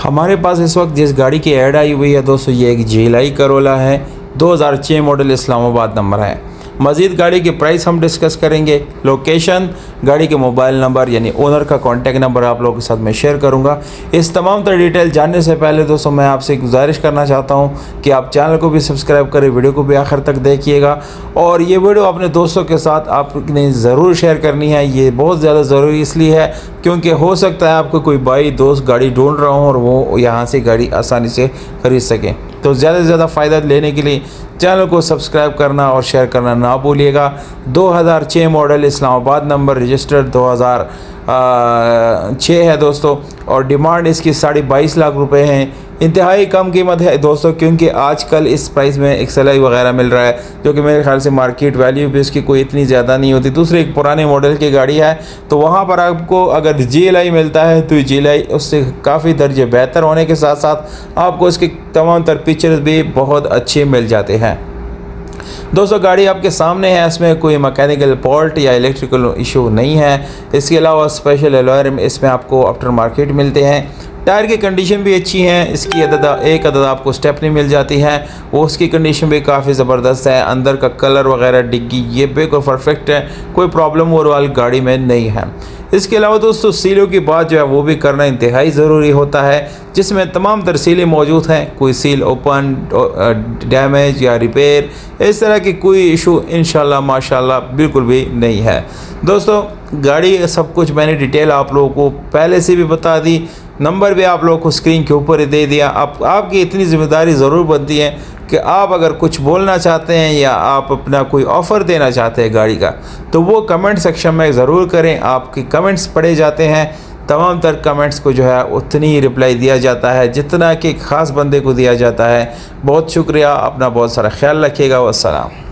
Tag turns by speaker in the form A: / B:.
A: हमारे पास इस वक्त जिस गाड़ी की ऐड आई हुई है दोस्तों, ये एक GLI करोला है, 2006 मॉडल, इस्लामाबाद नंबर है। मज़ीद गाड़ी के प्राइस हम डिस्कस करेंगे, लोकेशन, गाड़ी के मोबाइल नंबर यानी ओनर का कॉन्टैक्ट नंबर आप लोगों के साथ मैं शेयर करूंगा। इस तमाम तरह डिटेल जानने से पहले दोस्तों मैं आपसे गुजारिश करना चाहता हूं कि आप चैनल को भी सब्सक्राइब करें, वीडियो को भी आखिर तक देखिएगा और ये वीडियो अपने दोस्तों के साथ आपने ज़रूर शेयर करनी है। ये बहुत ज़्यादा ज़रूरी इसलिए है क्योंकि हो सकता है आपको कोई भाई दोस्त गाड़ी ढूंढ रहा हो और वो यहाँ से गाड़ी आसानी से ख़रीद सकें। तो ज़्यादा से ज़्यादा फ़ायदा लेने के लिए चैनल को सब्सक्राइब करना और शेयर करना ना भूलिएगा। 2006 मॉडल, इस्लामाबाद नंबर, रजिस्टर्ड 2006 है दोस्तों और डिमांड इसकी 22.5 लाख रुपए हैं। इंतहाई कम कीमत है दोस्तों क्योंकि आजकल इस प्राइस में XLI वगैरह मिल रहा है जो कि मेरे ख्याल से मार्केट वैल्यू भी इसकी कोई इतनी ज़्यादा नहीं होती। दूसरे एक पुराने मॉडल की गाड़ी है तो वहाँ पर आपको अगर GLI मिलता है तो GLI उससे काफ़ी दर्जे बेहतर होने के साथ साथ आपको इसके तमाम तर फीचर्स भी बहुत अच्छे मिल जाते हैं। दोस्तों गाड़ी आपके सामने है, इसमें कोई मैकेनिकल फॉल्ट या इलेक्ट्रिकल इशू नहीं है। इसके अलावा स्पेशल अलॉय इसमें आपको आफ्टर मार्केट मिलते हैं। टायर की कंडीशन भी अच्छी है, इसकी एक अदद आपको स्टेपनी मिल जाती है, वो उसकी कंडीशन भी काफ़ी ज़बरदस्त है। अंदर का कलर वगैरह, डिग्गी, ये बिल्कुल परफेक्ट है, कोई प्रॉब्लम ओवरऑल गाड़ी में नहीं है। इसके अलावा दोस्तों सीलों की बात जो है वो भी करना इंतहाई ज़रूरी होता है, जिसमें तमाम तर सीलें मौजूद हैं। कोई सील ओपन, डैमेज या रिपेयर, इस तरह की कोई इशू इंशाल्लाह माशाल्लाह बिल्कुल भी नहीं है। दोस्तों गाड़ी सब कुछ मैंने डिटेल आप लोगों को पहले से भी बता दी, नंबर भी आप लोगों को स्क्रीन के ऊपर ही दे दिया। अब आपकी इतनी ज़िम्मेदारी ज़रूर बनती है कि आप अगर कुछ बोलना चाहते हैं या आप अपना कोई ऑफ़र देना चाहते हैं गाड़ी का तो वो कमेंट सेक्शन में ज़रूर करें। आपके कमेंट्स पढ़े जाते हैं, तमाम तर कमेंट्स को जो है उतनी ही रिप्लाई दिया जाता है जितना कि ख़ास बंदे को दिया जाता है। बहुत शुक्रिया, अपना बहुत सारा ख्याल रखिएगा। वस्सलाम।